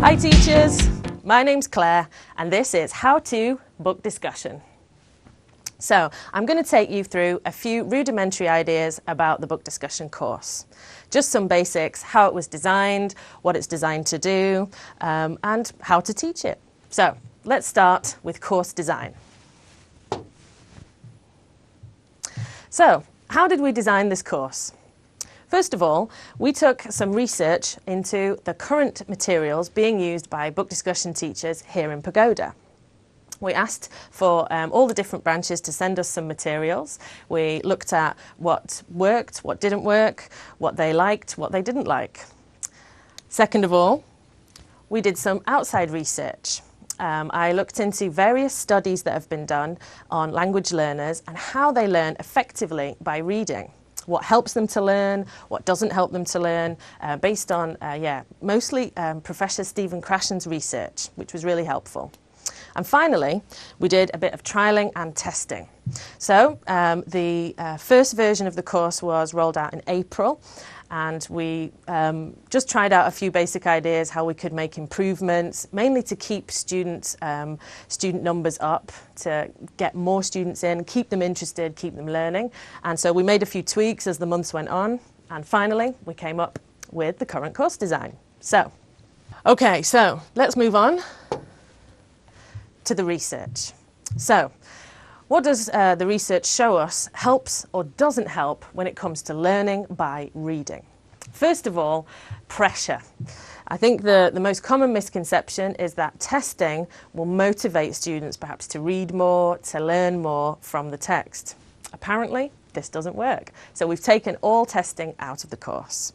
Hi teachers, my name's Claire and this is How To Book Discussion. So I'm going to take you through a few rudimentary ideas about the book discussion course. Just some basics, how it was designed, what it's designed to do, and how to teach it. So let's start with course design. So how did we design this course? First of all, we took some research into the current materials being used by book discussion teachers here in Pagoda. We asked for all the different branches to send us some materials. We looked at what worked, what didn't work, what they liked, what they didn't like. Second of all, we did some outside research. I looked into various studies that have been done on language learners and how they learn effectively by reading. What helps them to learn, what doesn't help them to learn, based on, mostly Professor Stephen Krashen's research, which was really helpful. And finally, we did a bit of trialling and testing. So the first version of the course was rolled out in April, and we just tried out a few basic ideas how we could make improvements, mainly to keep student numbers up, to get more students in, keep them interested, keep them learning. And so we made a few tweaks as the months went on, and finally we came up with the current course design. So let's move on to the research. So what does the research show us helps or doesn't help when it comes to learning by reading? First of all, pressure. I think the most common misconception is that testing will motivate students perhaps to read more, to learn more from the text. Apparently, this doesn't work. So we've taken all testing out of the course.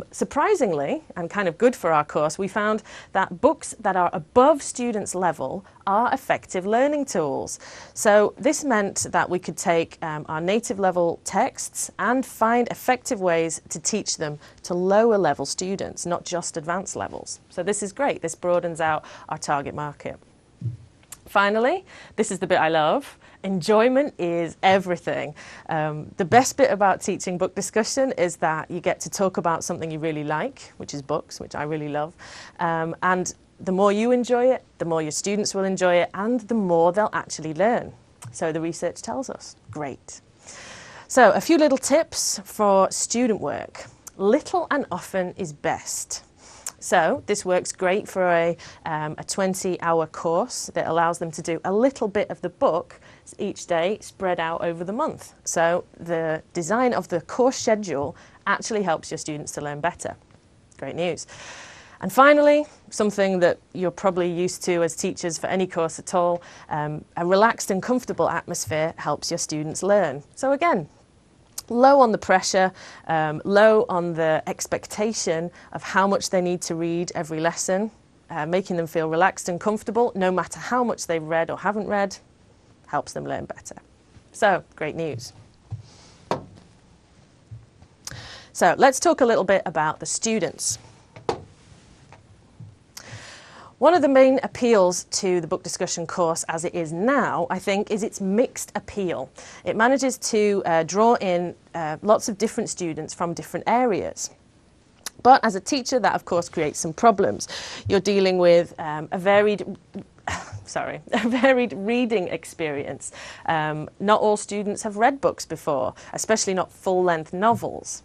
Surprisingly, and kind of good for our course, we found that books that are above students' level are effective learning tools. So this meant that we could take our native level texts and find effective ways to teach them to lower level students, not just advanced levels. So this is great. This broadens out our target market. Finally, this is the bit I love. Enjoyment is everything. The best bit about teaching book discussion is that you get to talk about something you really like, which is books, which I really love. And the more you enjoy it, the more your students will enjoy it, and the more they'll actually learn. So the research tells us. Great. So a few little tips for student work. Little and often is best. So this works great for a 20-hour course that allows them to do a little bit of the book each day spread out over the month. So the design of the course schedule actually helps your students to learn better. Great news. And finally, something that you're probably used to as teachers for any course at all, a relaxed and comfortable atmosphere helps your students learn. So again, low on the pressure, low on the expectation of how much they need to read every lesson, making them feel relaxed and comfortable no matter how much they've read or haven't read, helps them learn better. So, great news. So, let's talk a little bit about the students. One of the main appeals to the book discussion course as it is now, I think, is its mixed appeal. It manages to draw in lots of different students from different areas. But as a teacher, that of course creates some problems. You're dealing with a varied reading experience. Not all students have read books before, especially not full-length novels.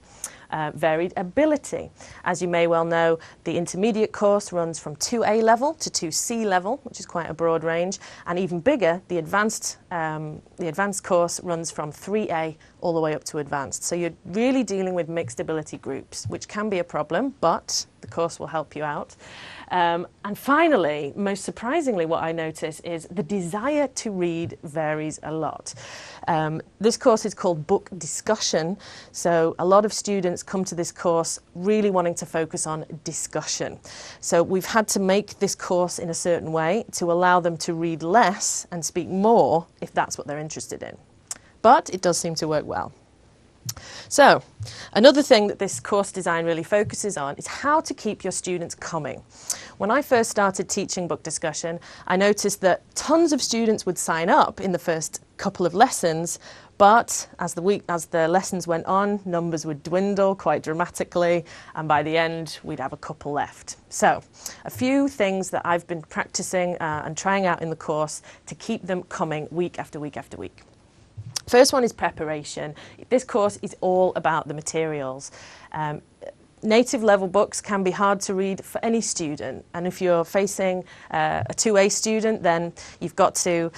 Varied ability. As you may well know, the intermediate course runs from 2A level to 2C level, which is quite a broad range, and even bigger, the advanced course runs from 3A all the way up to advanced. So you're really dealing with mixed ability groups, which can be a problem, but the course will help you out. And finally, most surprisingly, what I notice is the desire to read varies a lot. This course is called Book Discussion, so a lot of students come to this course really wanting to focus on discussion. So we've had to make this course in a certain way to allow them to read less and speak more if that's what they're interested in. But it does seem to work well. So, another thing that this course design really focuses on is how to keep your students coming. When I first started teaching book discussion, I noticed that tons of students would sign up in the first couple of lessons, but as the lessons went on, numbers would dwindle quite dramatically, and by the end, we'd have a couple left. So, a few things that I've been practicing and trying out in the course to keep them coming week after week after week. First one is preparation. This course is all about the materials. Native level books can be hard to read for any student, and if you're facing a 2A student, then you've got to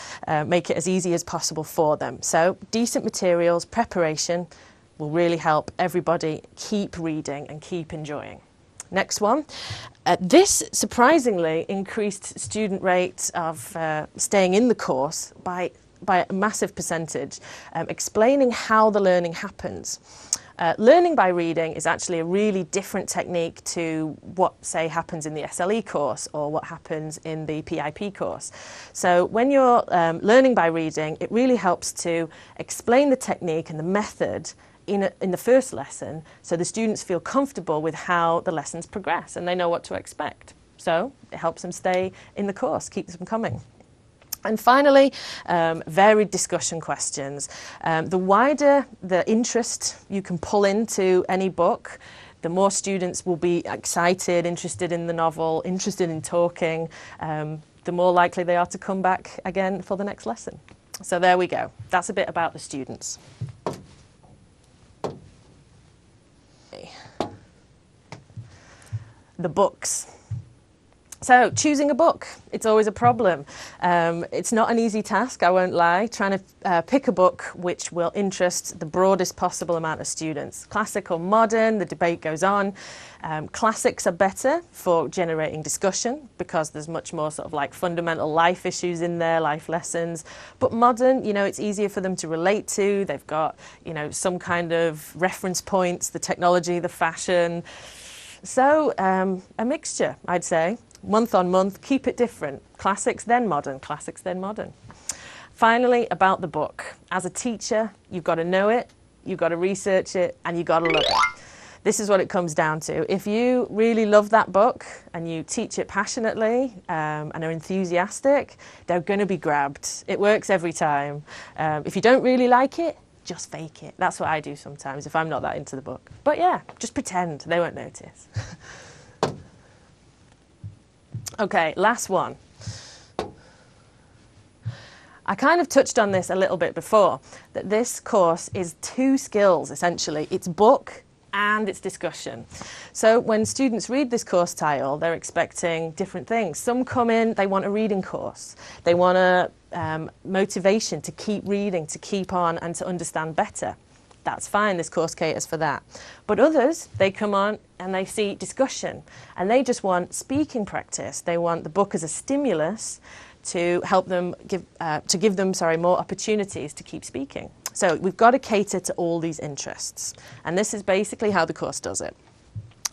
make it as easy as possible for them. So decent materials, preparation will really help everybody keep reading and keep enjoying. Next one. This surprisingly increased student rate of staying in the course by a massive percentage, explaining how the learning happens. Learning by reading is actually a really different technique to what, say, happens in the SLE course or what happens in the PIP course. So when you're learning by reading, it really helps to explain the technique and the method in the first lesson, so the students feel comfortable with how the lessons progress and they know what to expect. So it helps them stay in the course, keeps them coming. And finally, varied discussion questions. The wider the interest you can pull into any book, the more students will be excited, interested in the novel, interested in talking, the more likely they are to come back again for the next lesson. So there we go. That's a bit about the students. The books. So, choosing a book, it's always a problem. It's not an easy task, I won't lie, trying to pick a book which will interest the broadest possible amount of students. Classic or modern, the debate goes on. Classics are better for generating discussion because there's much more sort of like fundamental life issues in there, life lessons. But modern, you know, it's easier for them to relate to. They've got, you know, some kind of reference points, the technology, the fashion. So, a mixture, I'd say. Month on month, keep it different. Classics, then modern. Classics, then modern. Finally, about the book. As a teacher, you've got to know it, you've got to research it, and you've got to love it. This is what it comes down to. If you really love that book and you teach it passionately and are enthusiastic, they're going to be grabbed. It works every time. If you don't really like it, just fake it. That's what I do sometimes if I'm not that into the book. But yeah, just pretend. They won't notice. Okay, last one. I kind of touched on this a little bit before, that this course is two skills, essentially. It's book and it's discussion. So when students read this course title, they're expecting different things. Some come in, they want a reading course. They want a motivation to keep reading, to keep on and to understand better. That's fine, this course caters for that. But others, they come on and they see discussion and they just want speaking practice. They want the book as a stimulus to help them give them more opportunities to keep speaking. So we've got to cater to all these interests. And this is basically how the course does it.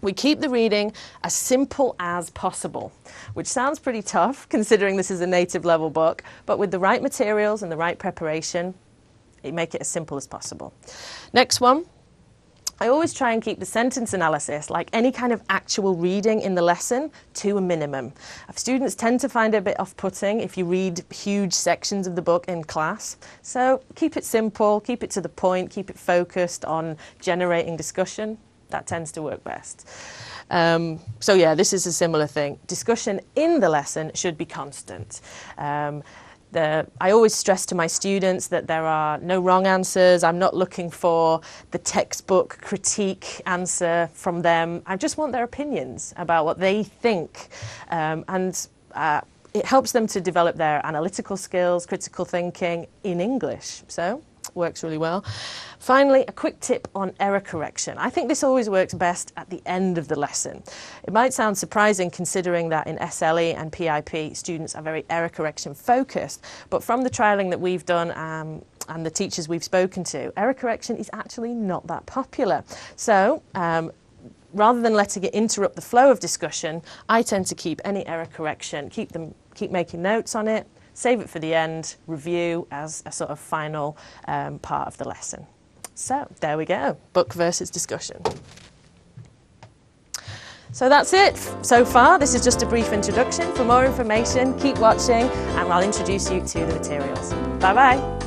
We keep the reading as simple as possible, which sounds pretty tough considering this is a native level book, but with the right materials and the right preparation, make it as simple as possible. Next one. I always try and keep the sentence analysis, like any kind of actual reading in the lesson, to a minimum. Students tend to find it a bit off-putting if you read huge sections of the book in class. So keep it simple, keep it to the point, keep it focused on generating discussion. That tends to work best. So yeah, this is a similar thing. Discussion in the lesson should be constant. I always stress to my students that there are no wrong answers. I'm not looking for the textbook critique answer from them. I just want their opinions about what they think. It helps them to develop their analytical skills, critical thinking in English. So works really well. Finally, a quick tip on error correction. I think this always works best at the end of the lesson. It might sound surprising considering that in SLE and PIP students are very error correction focused, but from the trialling that we've done and the teachers we've spoken to, error correction is actually not that popular. So rather than letting it interrupt the flow of discussion, I tend to keep any error correction, keep making notes on it, save it for the end, review as a sort of final part of the lesson. So there we go, book versus discussion. So that's it so far. This is just a brief introduction. For more information, keep watching and I'll introduce you to the materials. Bye bye.